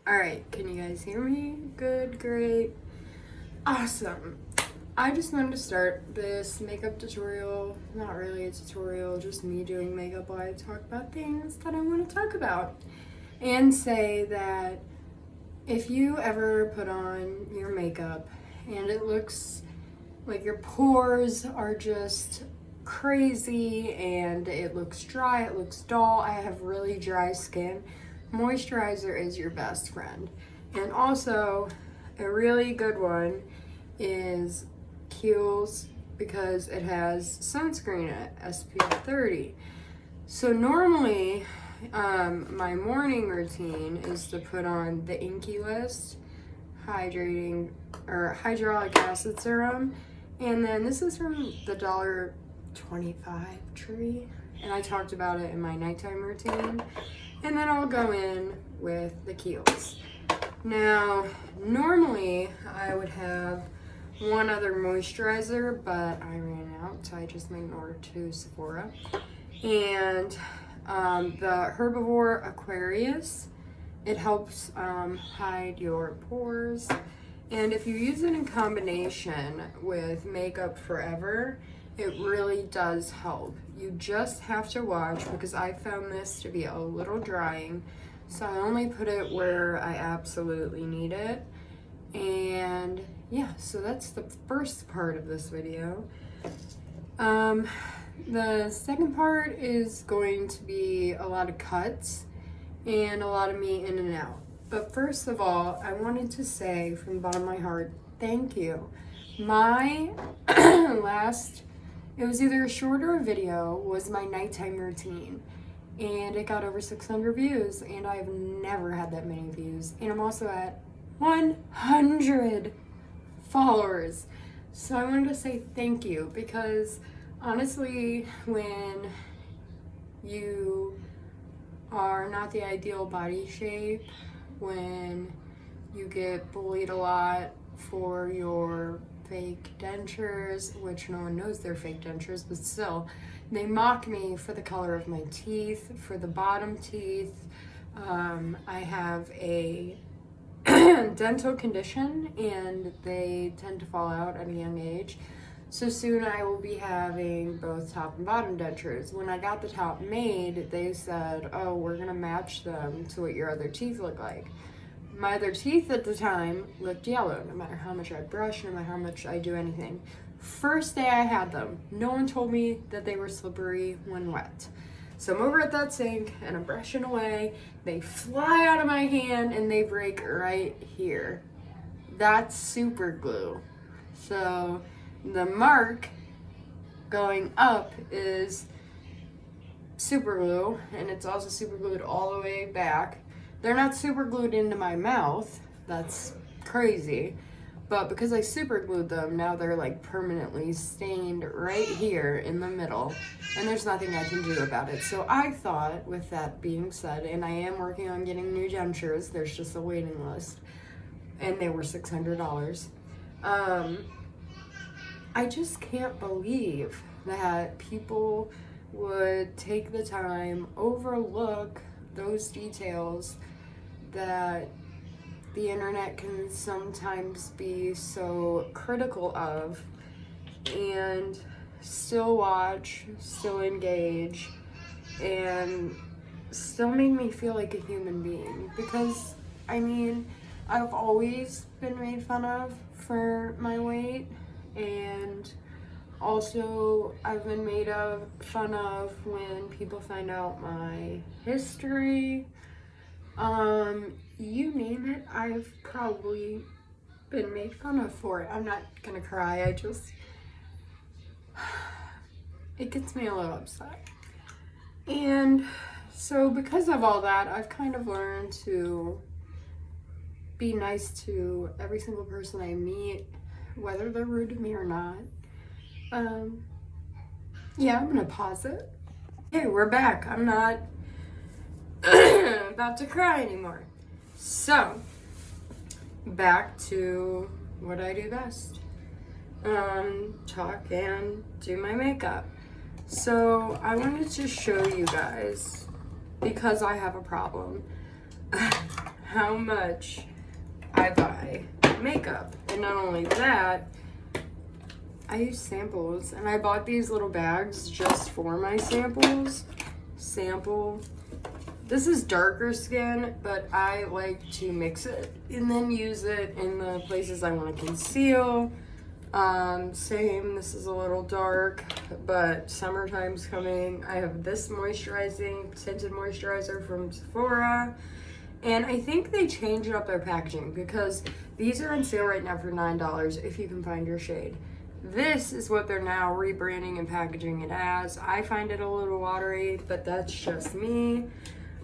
Alright, can you guys hear me? Good, great, awesome. I just wanted to start this makeup tutorial, not really a tutorial, just me doing makeup while I talk about things that I want to talk about. And say that if you ever put on your makeup and it looks like your pores are just crazy and it looks dry, it looks dull, I have really dry skin, moisturizer is your best friend. And also, a really good one is Kiehl's because it has sunscreen in it, SPF 30. So normally, my morning routine is to put on the Inky List hydrating or hyaluronic acid serum, and then this is from the $1.25 tree, and I talked about it in my nighttime routine. And then I'll go in with the Kiehl's. Now, normally I would have one other moisturizer, but I ran out, so I just made an order to Sephora. And the Herbivore Aquarius, it helps hide your pores. And if you use it in combination with Makeup Forever, it really does help. You just have to watch because I found this to be a little drying. So I only put it where I absolutely need it. And yeah, so that's the first part of this video. The second part is going to be a lot of cuts and a lot of me in and out. But first of all, I wanted to say from the bottom of my heart, thank you. My it was either a short or a video, was my nighttime routine. And it got over 600 views, and I've never had that many views. And I'm also at 100 followers. So I wanted to say thank you, because honestly, when you are not the ideal body shape, when you get bullied a lot for your fake dentures, which no one knows they're fake dentures, but still, they mock me for the color of my teeth, for the bottom teeth. I have a dental condition and they tend to fall out at a young age. So soon I will be having both top and bottom dentures. When I got the top made, they said, oh, we're gonna match them to what your other teeth look like. My other teeth at the time looked yellow, no matter how much I brush, no matter how much I do anything. First day I had them, no one told me that they were slippery when wet. So I'm over at that sink and I'm brushing away. They fly out of my hand and they break right here. That's super glue. So the mark going up is super glue, and it's also super glued all the way back. They're not super glued into my mouth. That's crazy. But because I super glued them, now they're like permanently stained right here in the middle. And there's nothing I can do about it. So I thought, with that being said, and I am working on getting new dentures. There's just a waiting list. And they were $600. I just can't believe that people would take the time, overlook those details that the internet can sometimes be so critical of, and still watch, still engage, and still make me feel like a human being. Because, I mean, I've always been made fun of for my weight, and also I've been made fun of when people find out my history. You name it, I've probably been made fun of for it. I'm not gonna cry, it gets me a little upset. And so because of all that, I've kind of learned to be nice to every single person I meet, whether they're rude to me or not. Yeah, I'm gonna pause it. Okay, we're back. I'm not about to cry anymore. So, back to what I do best. Talk and do my makeup. So, I wanted to show you guys, because I have a problem, how much I buy makeup. And not only that, I use samples, and I bought these little bags just for my samples. This is darker skin, but I like to mix it and then use it in the places I want to conceal. Same, this is a little dark, but summertime's coming. I have this moisturizing, tinted moisturizer from Sephora, and I think they changed up their packaging because these are on sale right now for $9 if you can find your shade. This is what they're now rebranding and packaging it as. I find it a little watery, but that's just me.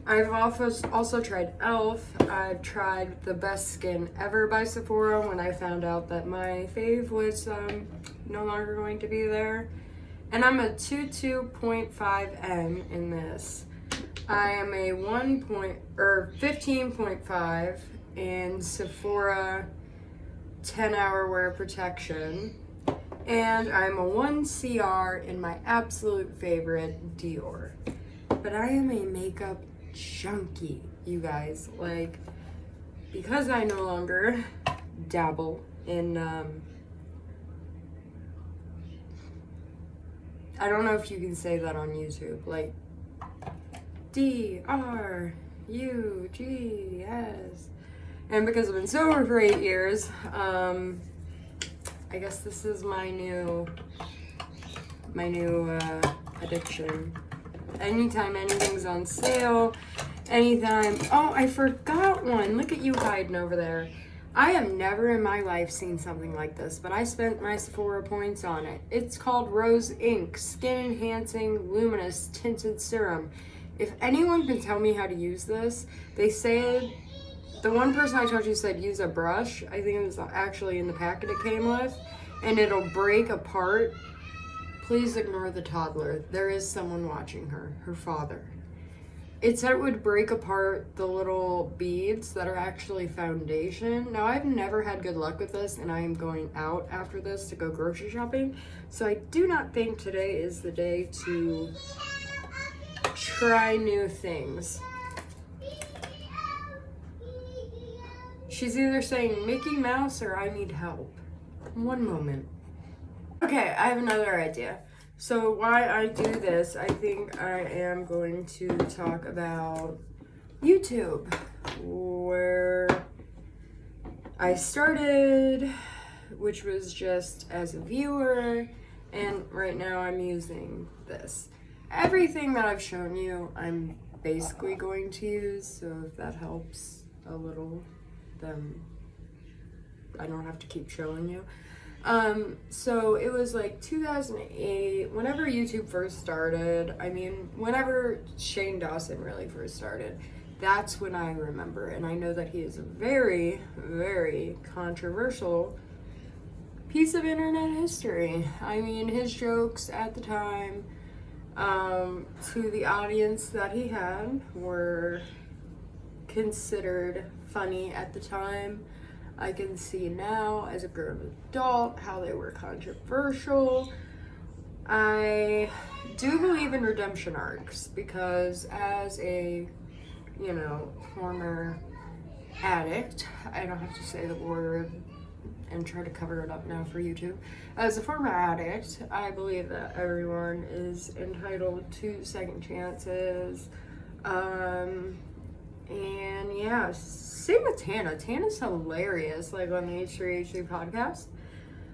I've also tried e.l.f. I've tried the Best Skin Ever by Sephora when I found out that my fave was no longer going to be there. And I'm a 22.5N in this. I am a 15.5 in Sephora 10-hour wear protection. And I'm a 1CR in my absolute favorite, Dior. But I am a makeup junkie, you guys. Like, because I no longer dabble in, I don't know if you can say that on YouTube, like, DRUGS. And because I've been sober for 8 years, I guess this is my new addiction. Anytime anything's on sale, anytime. Oh, I forgot one. Look at you hiding over there. I have never in my life seen something like this, but I spent my Sephora points on it. It's called Rose Ink Skin Enhancing Luminous Tinted Serum. If anyone can tell me how to use this, they said, the one person I told you said use a brush. I think it was actually in the packet it came with, and it'll break apart. Please ignore the toddler. There is someone watching her father. It said it would break apart the little beads that are actually foundation. Now, I've never had good luck with this, and I am going out after this to go grocery shopping. So I do not think today is the day to try new things. She's either saying Mickey Mouse or I need help. One moment. Okay, I have another idea. So why I do this, I think I am going to talk about YouTube, where I started, which was just as a viewer, and right now I'm using this. Everything that I've shown you, I'm basically going to use, so if that helps a little, then I don't have to keep showing you. So it was like 2008, whenever YouTube first started. I mean, whenever Shane Dawson really first started, that's when I remember. And I know that he is a very, very controversial piece of internet history. I mean, his jokes at the time, to the audience that he had, were considered funny at the time. I can see now, as a grown adult, how they were controversial. I do believe in redemption arcs, because as a, former addict, I don't have to say the word and try to cover it up now for YouTube. As a former addict, I believe that everyone is entitled to second chances. And yeah, same with Tana. Tana's hilarious, like on the H3H3 podcast.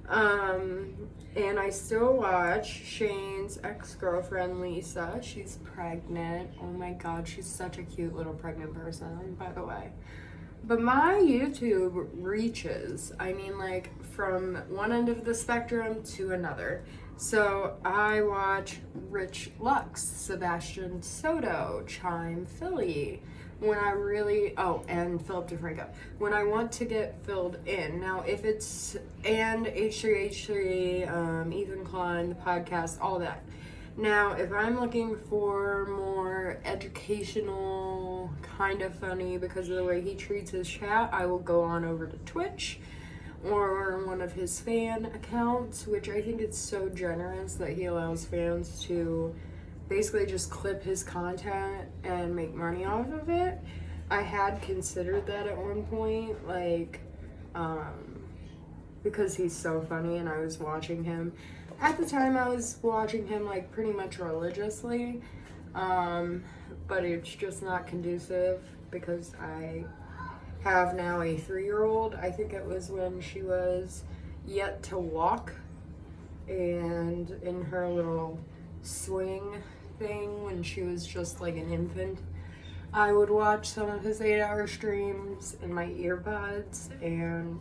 And I still watch Shane's ex-girlfriend, Lisa. She's pregnant. Oh my God, she's such a cute little pregnant person, by the way. But my YouTube reaches, I mean, like, from one end of the spectrum to another. So I watch Rich Lux, Sebastian Soto, Chime Philly, when I really, and Philip DeFranco, when I want to get filled in. Now, if it's, and H3H3, Ethan Klein, the podcast, all that. Now, if I'm looking for more educational, kind of funny, because of the way he treats his chat, I will go on over to Twitch or one of his fan accounts, which I think it's so generous that he allows fans to basically just clip his content and make money off of it. I had considered that at one point, like, because he's so funny and I was watching him. At the time, I was watching him, like, pretty much religiously, but it's just not conducive because I have now a 3-year-old. I think it was when she was yet to walk and in her little swing thing when she was just like an infant. I would watch some of his 8-hour streams in my earbuds, and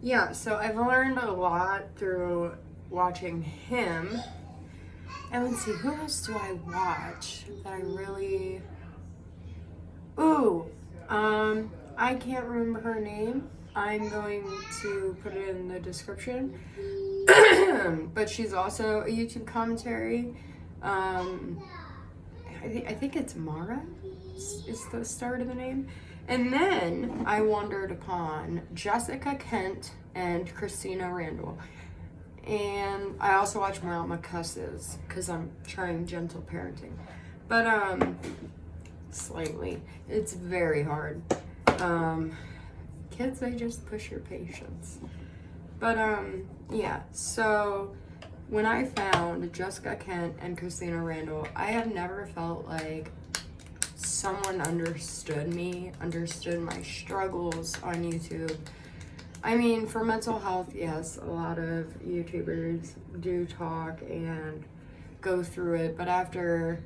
yeah, so I've learned a lot through watching him. And let's see, who else do I watch that I really... Ooh, I can't remember her name. I'm going to put it in the description. But she's also a YouTube commentary. I think it's Mara is the start of the name. And then I wandered upon Jessica Kent and Christina Randall. And I also watch Mama Cusses because I'm trying gentle parenting. But slightly. It's very hard. Kids, they just push your patience. But yeah, so when I found Jessica Kent and Christina Randall, I have never felt like someone understood me, understood my struggles on YouTube. I mean, for mental health, yes, a lot of YouTubers do talk and go through it, but after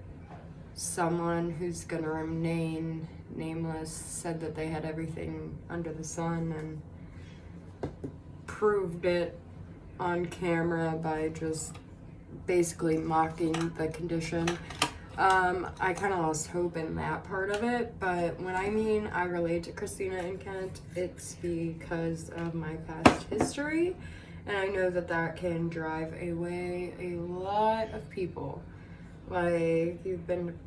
someone who's gonna remain nameless said that they had everything under the sun and proved it on camera by just basically mocking the condition, I kind of lost hope in that part of it. But when I mean I relate to Christina and Kent, it's because of my past history, and I know that that can drive away a lot of people. Like, you've been,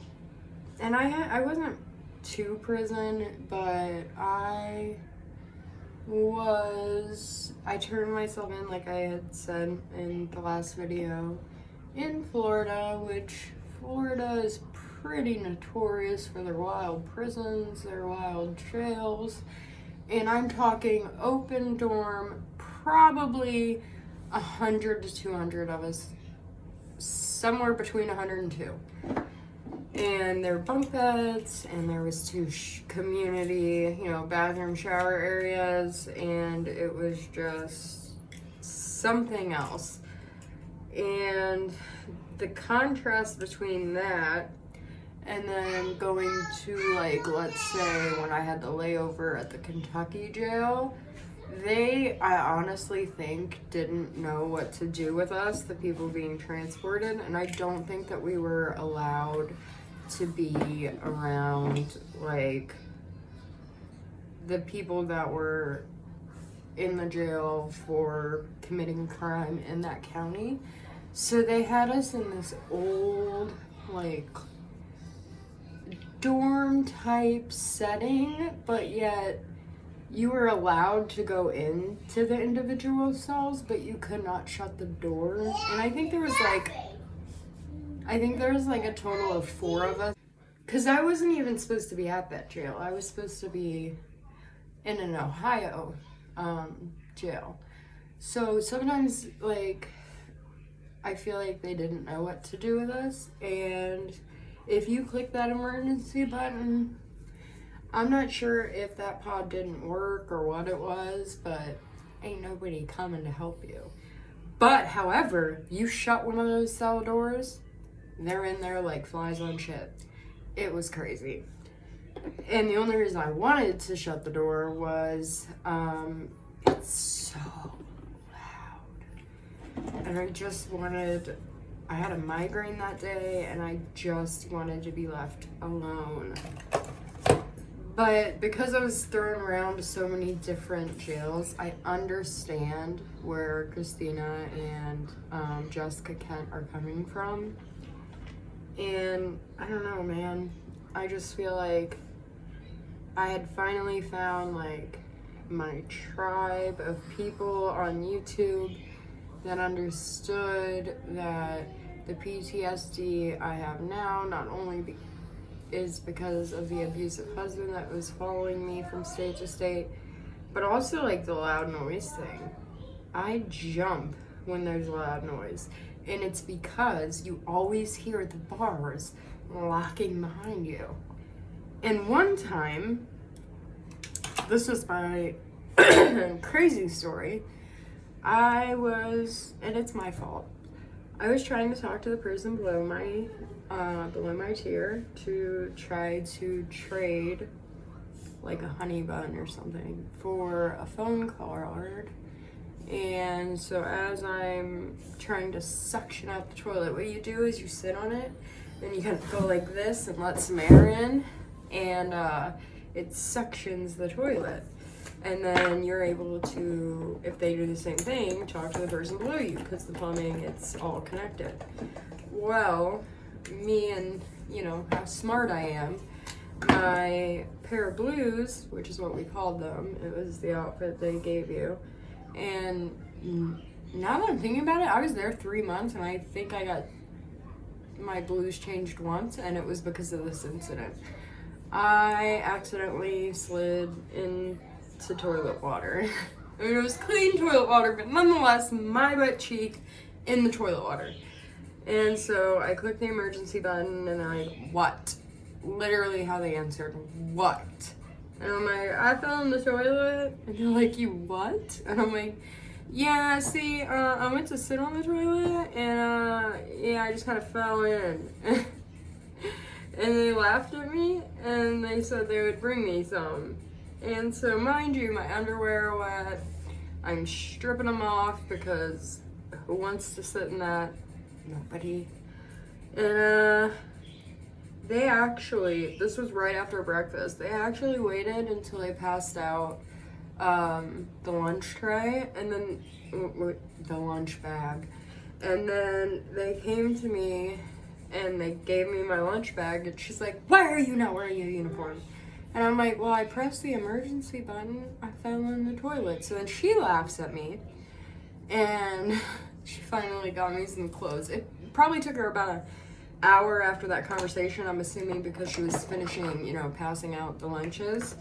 and I wasn't to prison, but I turned myself in, like I had said in the last video, in Florida, which Florida is pretty notorious for their wild prisons, their wild jails, and I'm talking open dorm, probably 100 to 200 of us, somewhere between 100 and 2. And there were bunk beds, and there was 2 community, bathroom shower areas, and it was just something else. And the contrast between that and then going to, like, let's say when I had the layover at the Kentucky jail, I honestly think didn't know what to do with us, the people being transported, and I don't think that we were allowed to be around, like, the people that were in the jail for committing crime in that county. So they had us in this old, like, dorm type setting, but yet you were allowed to go into the individual cells, but you could not shut the door. And I think there was like a total of 4 of us, because I wasn't even supposed to be at that jail. I was supposed to be in an Ohio jail. So sometimes, like, I feel like they didn't know what to do with us, and if you click that emergency button, I'm not sure if that pod didn't work or what it was, but ain't nobody coming to help you. But however, you shut one of those cell doors, they're in there like flies on shit. It was crazy. And the only reason I wanted to shut the door was it's so loud. And I had a migraine that day, and I just wanted to be left alone. But because I was thrown around to so many different jails, I understand where Christina and Jessica Kent are coming from. And I don't know, man. I just feel like I had finally found, like, my tribe of people on YouTube that understood that the PTSD I have now, not only is because of the abusive husband that was following me from state to state, but also like the loud noise thing. I jump when there's loud noise, and it's because you always hear the bars locking behind you. And one time, this was my crazy story, and it's my fault, I was trying to talk to the person below my tier to try to trade like a honey bun or something for a phone card. And so as I'm trying to suction out the toilet, what you do is you sit on it and you kind of go like this and let some air in, and it suctions the toilet. And then you're able to, if they do the same thing, talk to the person below you, because the plumbing, it's all connected. Well, me and, you know, how smart I am, my pair of blues, which is what we called them, it was the outfit they gave you. And now that I'm thinking about it, I was there 3 months, and I think I got my blues changed once, and it was because of this incident. I accidentally slid into toilet water. I mean, it was clean toilet water, but nonetheless, my butt cheek in the toilet water. And so I clicked the emergency button, and what? Literally how they answered, what? And I'm like, I fell in the toilet. And they're like, you what? And I'm like, yeah, see, I went to sit on the toilet, and yeah, I just kind of fell in. And they laughed at me, and they said they would bring me some. And so, mind you, my underwear are wet. I'm stripping them off because who wants to sit in that? Nobody. And they actually, this was right after breakfast, they actually waited until they passed out the lunch tray, and then the lunch bag. And then they came to me and they gave me my lunch bag, and she's like, why are you not wearing your uniform? And I'm like, well, I pressed the emergency button, I fell in the toilet. So then she laughs at me, and she finally got me some clothes. It probably took her about an hour after that conversation, I'm assuming, because she was finishing, you know, passing out the lunches.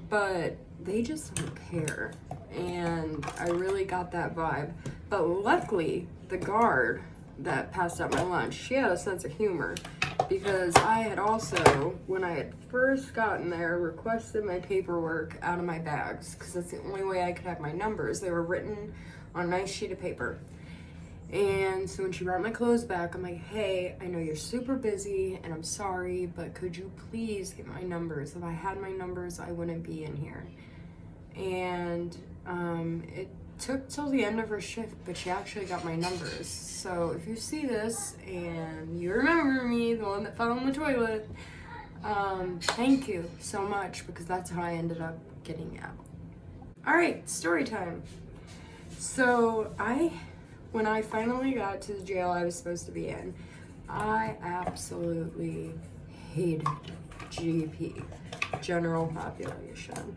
But they just don't care, and I really got that vibe. But luckily, the guard that passed out my lunch, she had a sense of humor, because I had also, when I had first gotten there, requested my paperwork out of my bags, because that's the only way I could have my numbers. They were written on a nice sheet of paper. And so when she brought my clothes back, I'm like, hey, I know you're super busy, and I'm sorry, but could you please get my numbers? If I had my numbers, I wouldn't be in here. And it took till the end of her shift, but she actually got my numbers. So if you see this and you remember me, the one that fell in the toilet, thank you so much, because that's how I ended up getting out. All right, story time. So when I finally got to the jail I was supposed to be in, I absolutely hated GP, general population.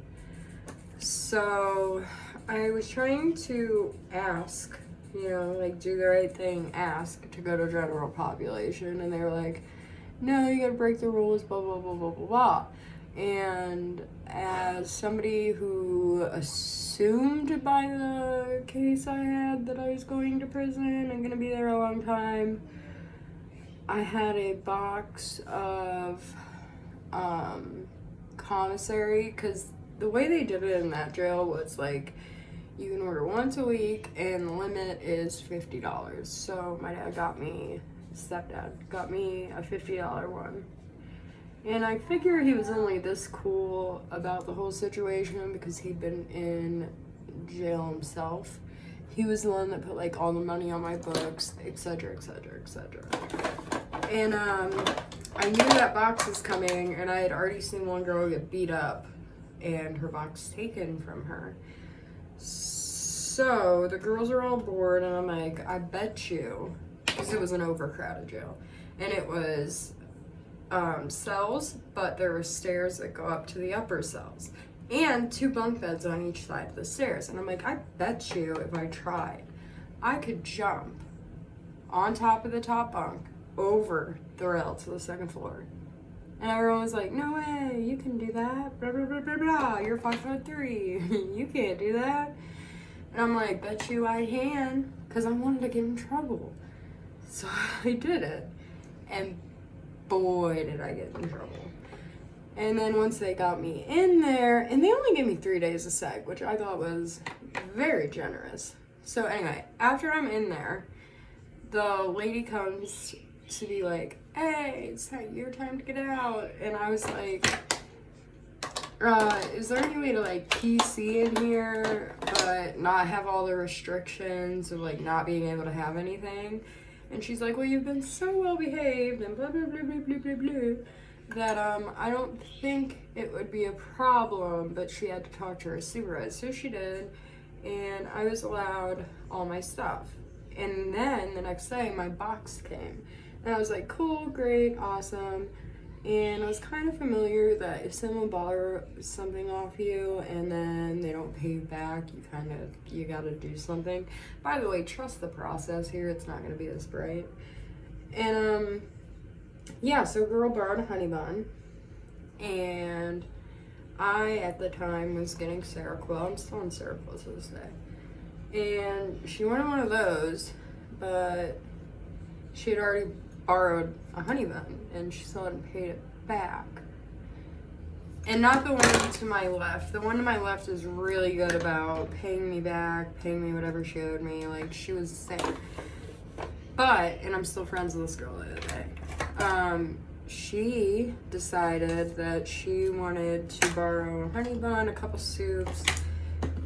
So I was trying to ask, you know, like do the right thing, ask to go to general population, and they were like, no, you gotta break the rules, blah, blah, blah, blah, blah, blah. And as somebody who assumed by the case I had that I was going to prison and gonna be there a long time, I had a box of commissary, because the way they did it in that jail was like, you can order once a week and the limit is $50. So my stepdad got me a $50 one. And I figure he was only this cool about the whole situation because he'd been in jail himself. He was the one that put like all the money on my books, etc., etc., etc. And I knew that box was coming, and I had already seen one girl get beat up and her box taken from her. So the girls are all bored, and I'm like, I bet you, because it was an overcrowded jail, and it was cells, but there were stairs that go up to the upper cells, and 2 bunk beds on each side of the stairs. And I'm like, I bet you if I tried, I could jump on top of the top bunk over the rail to the second floor And everyone was like, no way, you can do that, blah, blah, blah, blah, blah, you're 5'3", you can't do that. And I'm like, bet you I can, because I wanted to get in trouble. So I did it, and boy, did I get in trouble. And then once they got me in there, and they only gave me 3 days of seg, which I thought was very generous. So anyway, after I'm in there, the lady comes to be like, hey, it's your time to get out. And I was like, is there any way to like PC in here, but not have all the restrictions of like not being able to have anything? And she's like, well, you've been so well behaved and blah, blah, blah, blah, blah, blah, blah, that I don't think it would be a problem, but she had to talk to her supervisor. So she did, and I was allowed all my stuff. And then the next day, my box came. And I was like, cool, great, awesome. And I was kind of familiar that if someone borrows something off you and then they don't pay you back, you gotta do something. By the way, trust the process here. It's not gonna be this bright. And yeah, so girl borrowed a honey bun, and I at the time was getting Seroquel. I'm still on Seroquel to this day. And she wanted one of those, but she had already borrowed a honey bun and she still hadn't paid it back. And not the one to my left. The one to my left is really good about paying me back, paying me whatever she owed me. Like, she was the same. But, and I'm still friends with this girl the other day, she decided that she wanted to borrow a honey bun, a couple soups,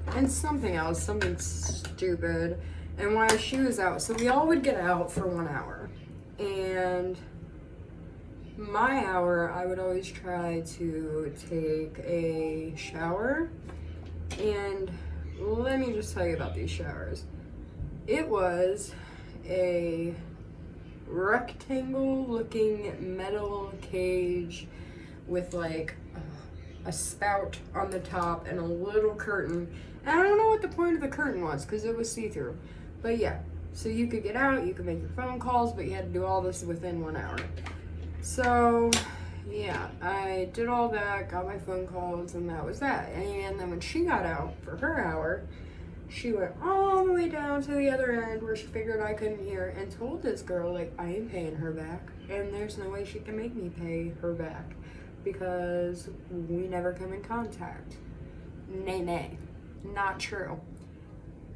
and something else, something stupid. And while she was out, so we all would get out for 1 hour. And my hour, I would always try to take a shower. And let me just tell you about these showers. It was a rectangle looking metal cage with like a spout on the top and a little curtain. And I don't know what the point of the curtain was because it was see-through. But yeah, so you could get out, you could make your phone calls, but you had to do all this within 1 hour. So yeah, I did all that, got my phone calls, and that was that. And then when she got out for her hour, she went all the way down to the other end where she figured I couldn't hear and told this girl, like, I ain't paying her back. And there's no way she can make me pay her back because we never come in contact. Nay, nay. Not true.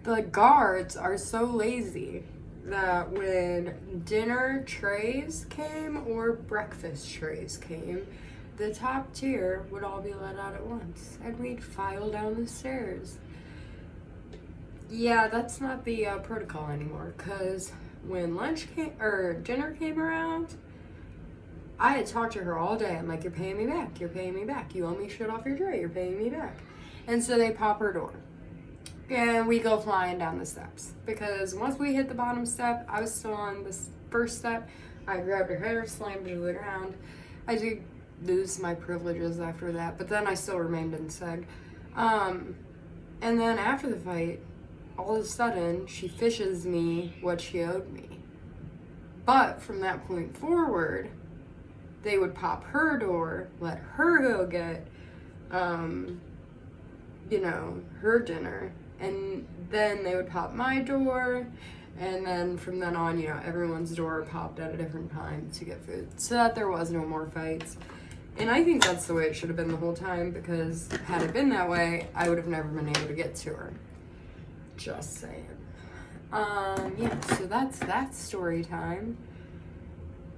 The guards are so lazy that when dinner trays came or breakfast trays came, the top tier would all be let out at once and we'd file down the stairs. Yeah, that's not the protocol anymore, because when dinner came around, I had talked to her all day. I'm like, you're paying me back, you're paying me back. You owe me shit off your tray, you're paying me back. And so they pop her door. And we go flying down the steps. Because once we hit the bottom step, I was still on the first step. I grabbed her hair, slammed her to the ground. I did lose my privileges after that, but then I still remained in seg. And then after the fight, all of a sudden, she fishes me what she owed me. But from that point forward, they would pop her door, let her go get, her dinner. And then they would pop my door. And then from then on, everyone's door popped at a different time to get food. So that there was no more fights. And I think that's the way it should have been the whole time, because had it been that way, I would have never been able to get to her. Just saying. So that's story time.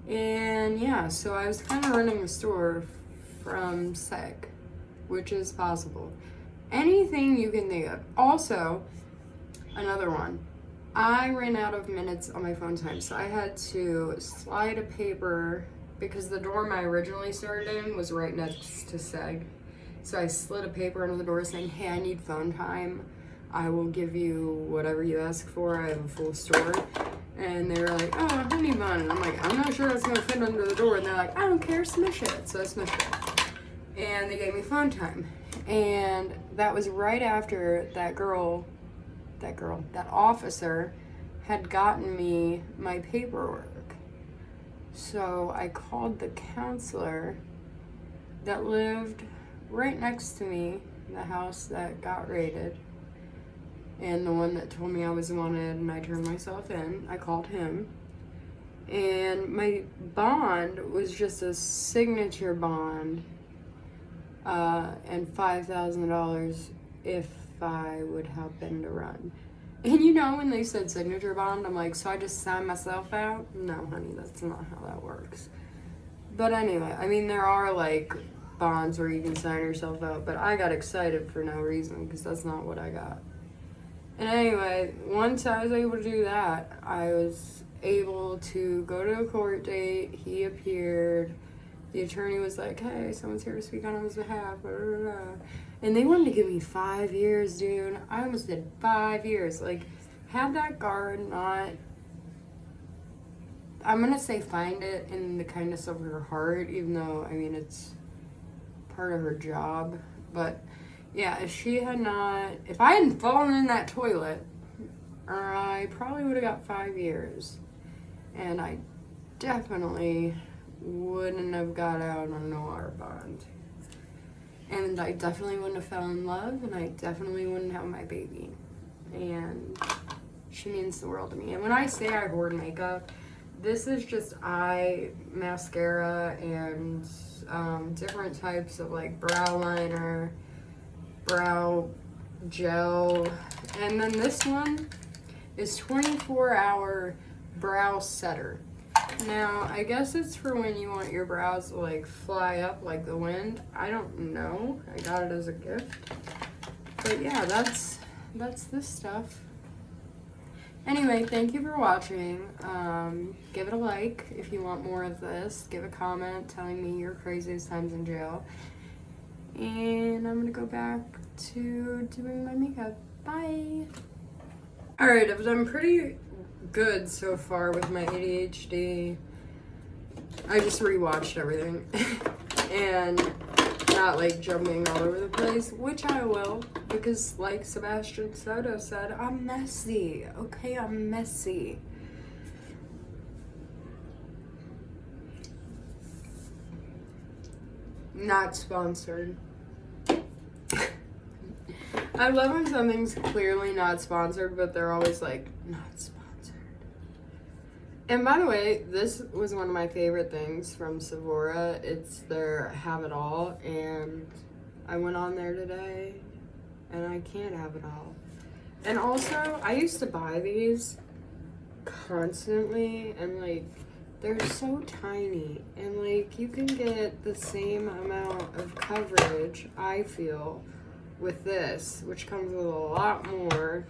And yeah, so I was kind of running the store from seg, which is possible. Anything you can think of. Also, another one. I ran out of minutes on my phone time, so I had to slide a paper, because the dorm I originally started in was right next to seg. So I slid a paper under the door saying, hey, I need phone time. I will give you whatever you ask for. I have a full store. And they were like, oh, a honey bun. And I'm like, I'm not sure that's going to fit under the door. And they're like, I don't care, smush it. So I smushed it. And they gave me phone time. And that was right after that officer had gotten me my paperwork. So I called the counselor that lived right next to me, the house that got raided, and the one that told me I was wanted and I turned myself in. I called him. And my bond was just a signature bond, and $5,000 if I would happen to run. And you know, when they said signature bond, I'm like, so I just signed myself out? No, honey, that's not how that works. But anyway, I mean, there are like bonds where you can sign yourself out, but I got excited for no reason because that's not what I got. And anyway, once I was able to do that, I was able to go to a court date. He appeared. The attorney was like, hey, someone's here to speak on his behalf. Blah, blah, blah. And they wanted to give me 5 years, dude. I almost did 5 years. Like, had that guard not, I'm going to say find it in the kindness of her heart, even though, I mean, it's part of her job. But yeah, if I hadn't fallen in that toilet, I probably would have got 5 years. And I definitely wouldn't have got out on no water bond. And I definitely wouldn't have fell in love, and I definitely wouldn't have my baby. And she means the world to me. And when I say I hoard makeup, this is just eye mascara and different types of like brow liner, brow gel, and then this one is 24-hour brow setter. Now, I guess it's for when you want your brows to like fly up like the wind. I don't know. I got it as a gift. But yeah, that's this stuff. Anyway, thank you for watching. Give it a like if you want more of this. Give a comment telling me your craziest times in jail. And I'm gonna go back to doing my makeup. Bye. Alright, I've done pretty good so far with my ADHD. I just rewatched everything and not like jumping all over the place, which I will, because like Sebastian Soto said, I'm messy. Okay, I'm messy. Not sponsored. I love when something's clearly not sponsored, but they're always like, not sponsored. And by the way, this was one of my favorite things from Sephora. It's their Have It All, and I went on there today, and I can't have it all. And also, I used to buy these constantly, and like, they're so tiny, and like, you can get the same amount of coverage, I feel, with this, which comes with a lot more,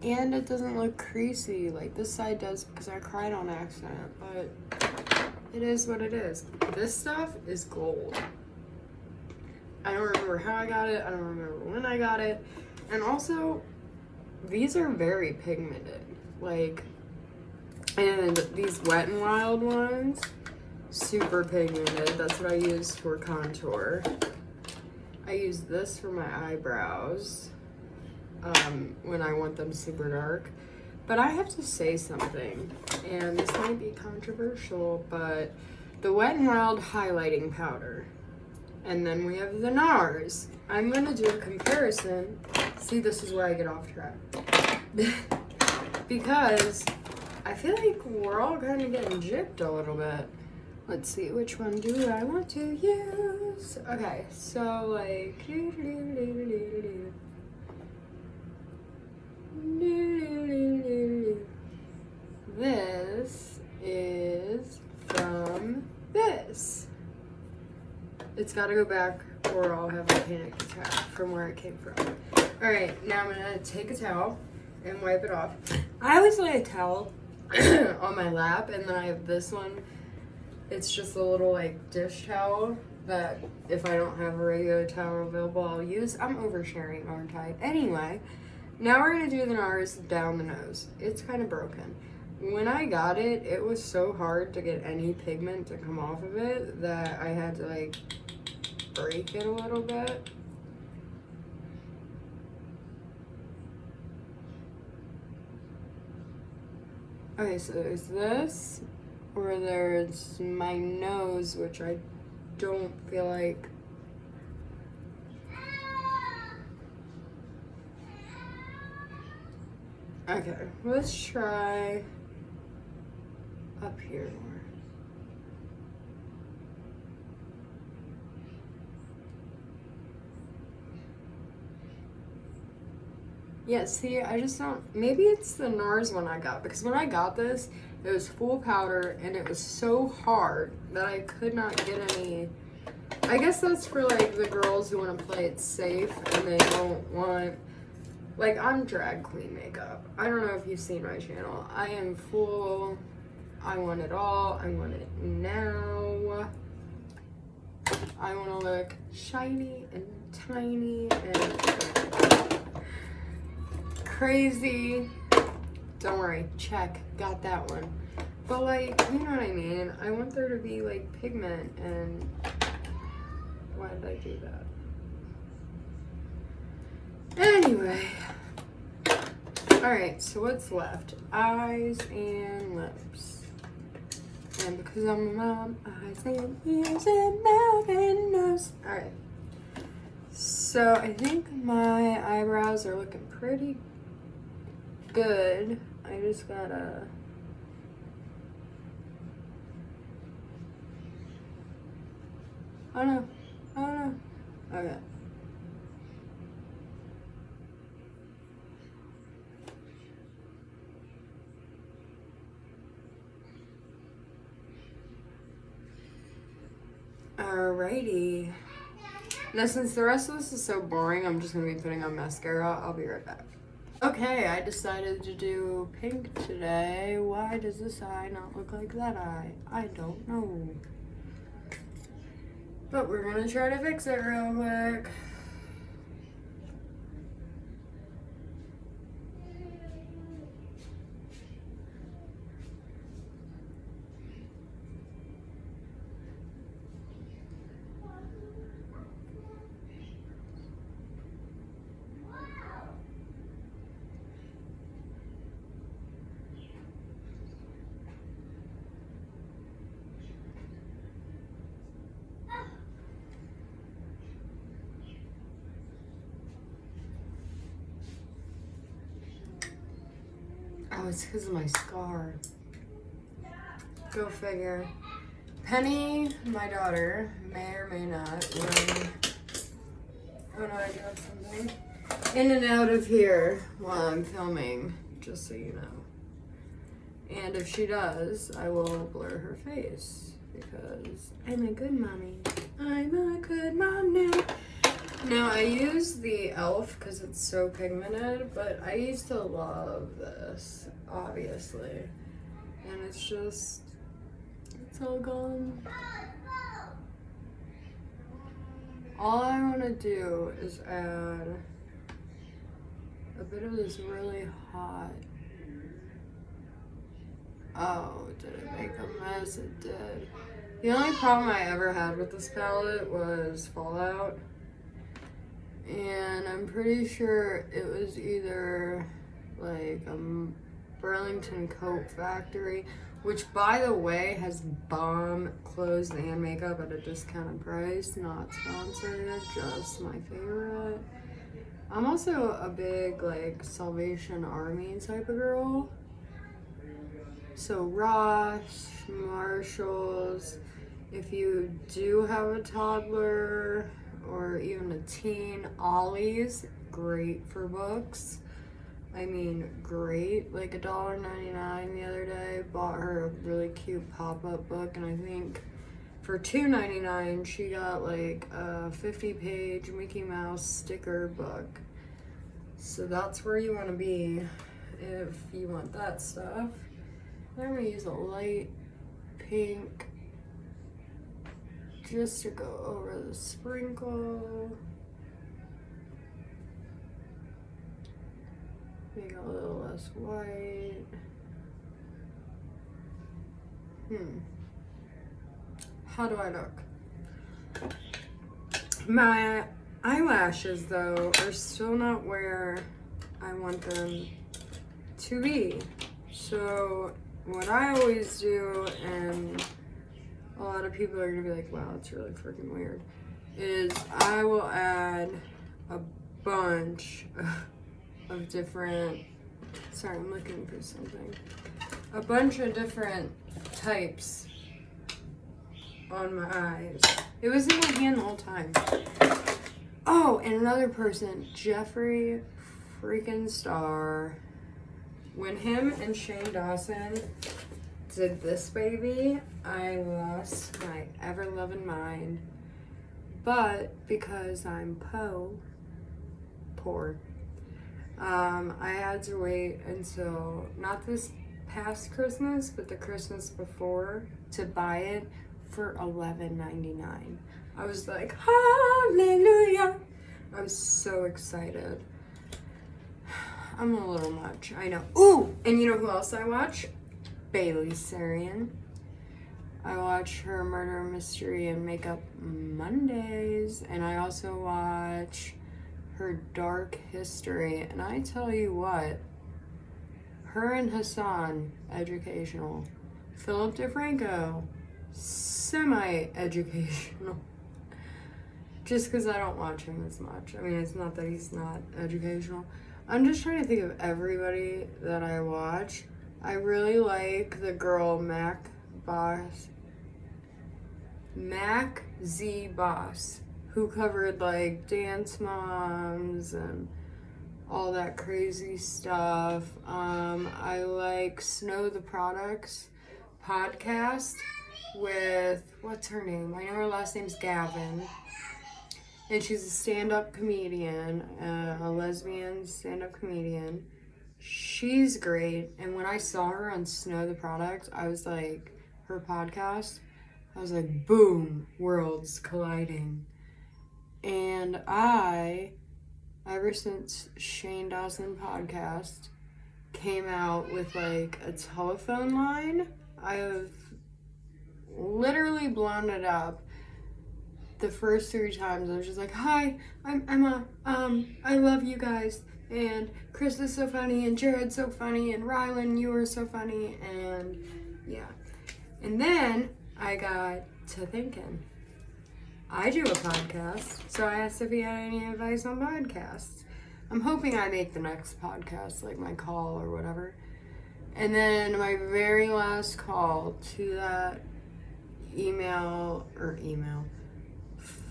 and it doesn't look creasy. Like this side does because I cried on accident, but it is what it is. This stuff is gold. I don't remember how I got it. I don't remember when I got it. And also, these are very pigmented. Like, and these Wet n Wild ones, super pigmented. That's what I use for contour. I use this for my eyebrows when I want them super dark. But I have to say something, and this might be controversial, but the Wet n Wild highlighting powder, and then we have the NARS. I'm gonna do a comparison. See, this is where I get off track. Because I feel like we're all kind of getting gypped a little bit. Let's see, which one do I want to use? Okay, so like, this is from this. It's gotta go back or I'll have a panic attack from where it came from. All right, now I'm gonna take a towel and wipe it off. I always lay a towel on my lap, and then I have this one. It's just a little like dish towel that if I don't have a regular towel available, I'll use. I'm oversharing, aren't I? Anyway, now we're gonna do the NARS down the nose. It's kind of broken. When I got it, it was so hard to get any pigment to come off of it that I had to like break it a little bit. Okay, so there's this, or there's my nose, which I don't feel like Okay, let's try up here more. Yeah, see, I just don't, maybe it's the NARS one I got, because when I got this, it was full powder, and it was so hard that I could not get any. I guess that's for, like, the girls who want to play it safe, and they don't want, like, I'm drag queen makeup. I don't know if you've seen my channel. I am full, I want it all, I want it now. I want to look shiny and tiny and crazy. Don't worry, check, got that one. But like, you know what I mean? I want there to be like pigment, and why did I do that? Anyway. Alright, so what's left? Eyes and lips. And because I'm a mom, eyes and ears and mouth and nose. Alright. So I think my eyebrows are looking pretty good. I just gotta oh no. Okay. Alrighty. Now since the rest of this is so boring, I'm just gonna be putting on mascara. I'll be right back. Okay, I decided to do pink today. Why does this eye not look like that eye? I don't know. But we're gonna try to fix it real quick. Oh, it's because of my scar. Go figure. Penny, my daughter, may or may not run. Oh no, I do have something in and out of here while I'm filming, just so you know. And if she does, I will blur her face because I'm a good mommy. I'm a good mom now. Now, I use the e.l.f. because it's so pigmented, but I used to love this, obviously. And it's just, it's all gone. All I want to do is add a bit of this really hot. Oh, did it make a mess? It did. The only problem I ever had with this palette was fallout. And I'm pretty sure it was either like a Burlington Coat Factory, which by the way has bomb clothes and makeup at a discounted price. Not sponsored, just my favorite. I'm also a big like Salvation Army type of girl. So Ross, Marshalls, if you do have a toddler or even a teen, Ollie's, great for books. I mean, great. Like $1.99 the other day. Bought her a really cute pop-up book, and I think for $2.99 she got like a 50-page Mickey Mouse sticker book. So that's where you want to be if you want that stuff. I'm gonna use a light pink just to go over the sprinkle. Make it a little less white. How do I look? My eyelashes, though, are still not where I want them to be. So what I always do, and a lot of people are gonna be like, wow, it's really freaking weird, is I will add a bunch of different Sorry, I'm looking for something. A bunch of different types on my eyes. It was in my hand the whole time. Oh, and another person, Jeffree freaking Star. When him and Shane Dawson did this baby, I lost my ever-loving mind. But because I'm poor, I had to wait until, not this past Christmas, but the Christmas before, to buy it for $11.99. I was like, hallelujah. I'm so excited. I'm a little much, I know. Ooh, and you know who else I watch? Bailey Sarian. I watch her Murder Mystery and Makeup Mondays, and I also watch her Dark History. And I tell you what, her and Hassan, educational. Philip DeFranco, semi-educational. Just because I don't watch him as much. I mean, it's not that he's not educational. I'm just trying to think of everybody that I watch. I really like the girl Mac Z Boss, who covered like Dance Moms and all that crazy stuff. I like Snow the Products podcast with, what's her name? I know her last name's Gavin. And she's a stand-up comedian, a lesbian stand-up comedian. She's great. And when I saw her on Snow the Product, I was like, her podcast, I was like, boom, worlds colliding. And ever since Shane Dawson podcast came out with like a telephone line, I have literally blown it up. The first 3 times I was just like, hi, I'm Emma, I love you guys, and Chris is so funny, and Jared's so funny, and Rylan, you are so funny, and yeah. And then I got to thinking, I do a podcast, so I asked if he had any advice on podcasts. I'm hoping I make the next podcast, like my call or whatever. And then my very last call to that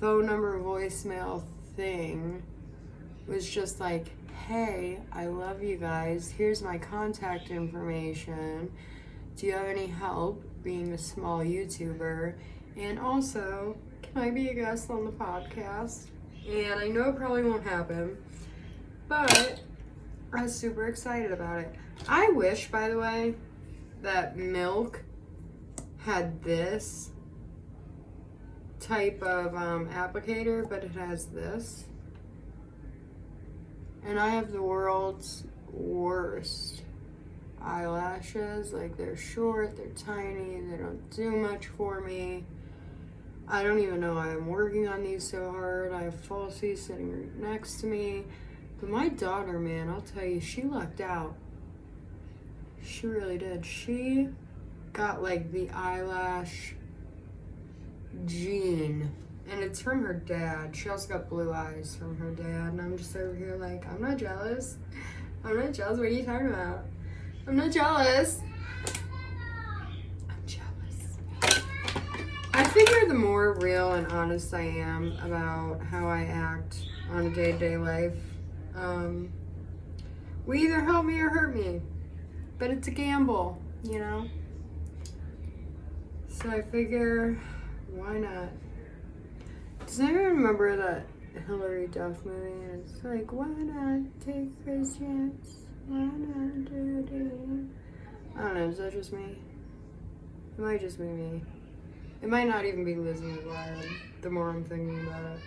phone number voicemail thing was just like, hey, I love you guys. Here's my contact information. Do you have any help being a small YouTuber? And also, can I be a guest on the podcast? And I know it probably won't happen, but I was super excited about it. I wish, by the way, that Milk had this type of applicator, but it has this. And I have the world's worst eyelashes. Like, they're short, they're tiny, they don't do much for me. I don't even know why I'm working on these so hard. I have Falsey sitting right next to me. But my daughter, man, I'll tell you, she lucked out. She really did. She got like the eyelash gene, and it's from her dad. She also got blue eyes from her dad, and I'm just over here like, I'm not jealous. I'm not jealous. What are you talking about? I'm not jealous. I'm jealous. I figure the more real and honest I am about how I act on a day-to-day life, will either help me or hurt me. But it's a gamble, you know? So I figure, why not? Does anyone remember that Hillary Duff movie? And it's like, why not take a chance? Why not do it? I don't know, is that just me? It might just be me. It might not even be Lizzie McGuire, the more I'm thinking about it.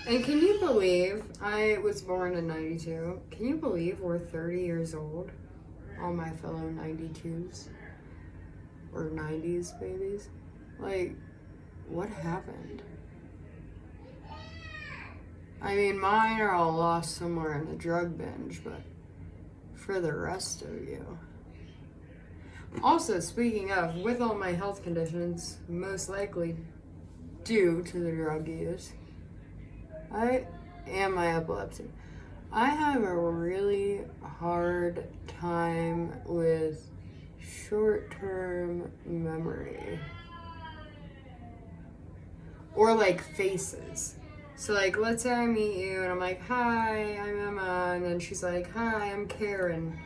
And can you believe, I was born in 92. Can you believe we're 30 years old? All my fellow 92s. Or 90s babies. Like, what happened? I mean, mine are all lost somewhere in a drug binge, but for the rest of you. Also, speaking of, with all my health conditions, most likely due to the drug use, and my epilepsy, I have a really hard time with short-term memory. Or like faces. So like, let's say I meet you and I'm like, hi, I'm Emma. And then she's like, hi, I'm Karen.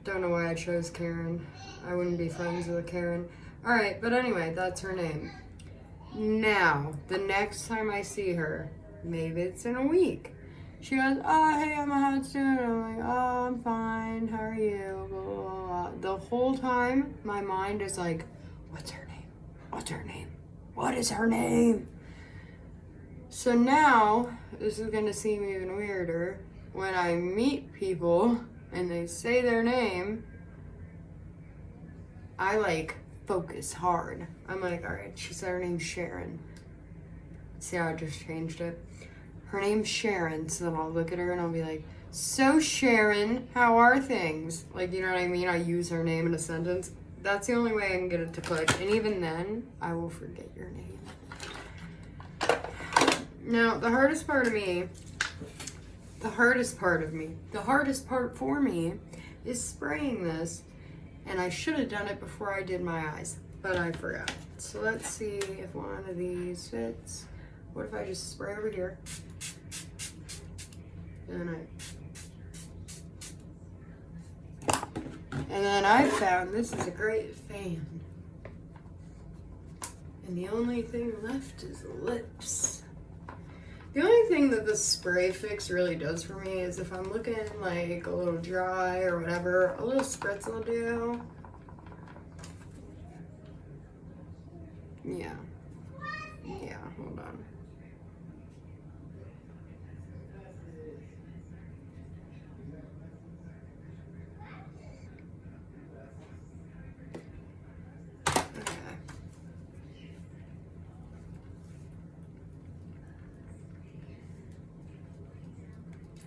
Don't know why I chose Karen. I wouldn't be friends with a Karen. Alright, but anyway, that's her name. Now, the next time I see her, maybe it's in a week, she goes, oh, hey Emma, how it's doing? I'm like, oh, I'm fine. How are you? Blah, blah, blah. The whole time, my mind is like, what's her name? What's her name? What is her name? So now, this is gonna seem even weirder. When I meet people and they say their name, I like focus hard. I'm like, all right, she said her name's Sharon. See how I just changed it? Her name's Sharon, so then I'll look at her and I'll be like, so Sharon, how are things? Like, you know what I mean? I use her name in a sentence. That's the only way I can get it to click. And even then, I will forget your name. Now, the hardest part for me is spraying this. And I should have done it before I did my eyes, but I forgot. So let's see if one of these fits. What if I just spray over here? And then I found this is a great fan. And the only thing left is lips. The only thing that the spray fix really does for me is if I'm looking like a little dry or whatever, a little spritz will do. Yeah, hold on.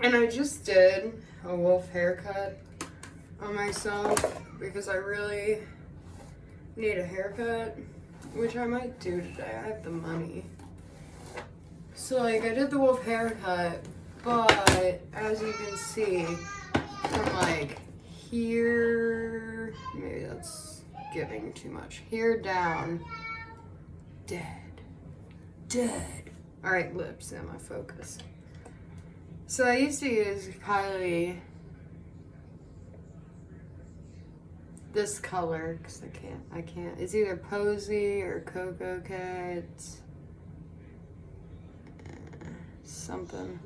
And I just did a wolf haircut on myself because I really need a haircut, which I might do today. I have the money. So like, I did the wolf haircut, but as you can see, from like here, maybe that's giving too much, here down, dead. All right, lips, Emma, focus. So I used to use Kylie this color because I can't. It's either Posy or Cocoa Kits. Something.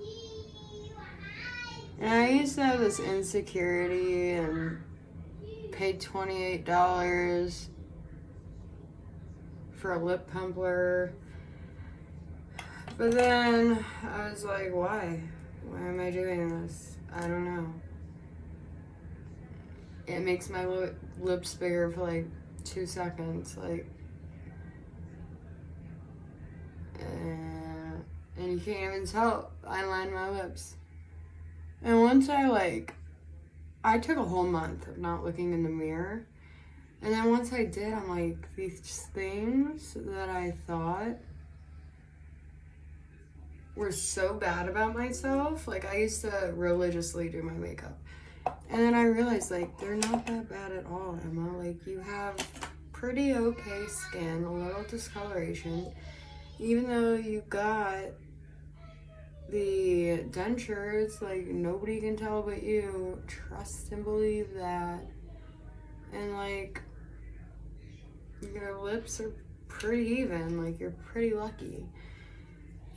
And I used to have this insecurity and paid $28 for a lip pumpler. But then I was like, why? Why am I doing this? I don't know. It makes my lips bigger for like 2 seconds, like, and you can't even tell I lined my lips. And once I took a whole month of not looking in the mirror, and then once I did, I'm like, these things that I thought were so bad about myself. Like, I used to religiously do my makeup. And then I realized, like, they're not that bad at all, Emma. Like, you have pretty okay skin, a little discoloration. Even though you got the dentures, like, nobody can tell but you. Trust and believe that. And, like, your lips are pretty even. Like, you're pretty lucky.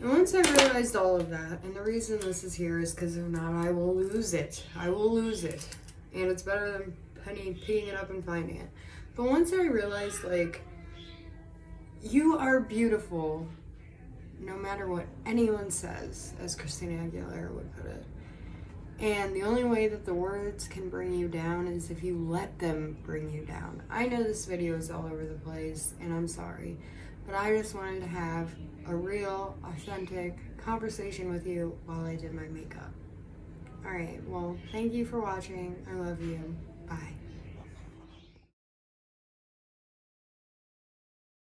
And once I realized all of that, and the reason this is here is because if not, I will lose it. I will lose it. And it's better than picking it up and finding it. But once I realized, like, you are beautiful no matter what anyone says, as Christina Aguilera would put it. And the only way that the words can bring you down is if you let them bring you down. I know this video is all over the place, and I'm sorry. But I just wanted to have a real, authentic conversation with you while I did my makeup. Alright, well, thank you for watching. I love you. Bye.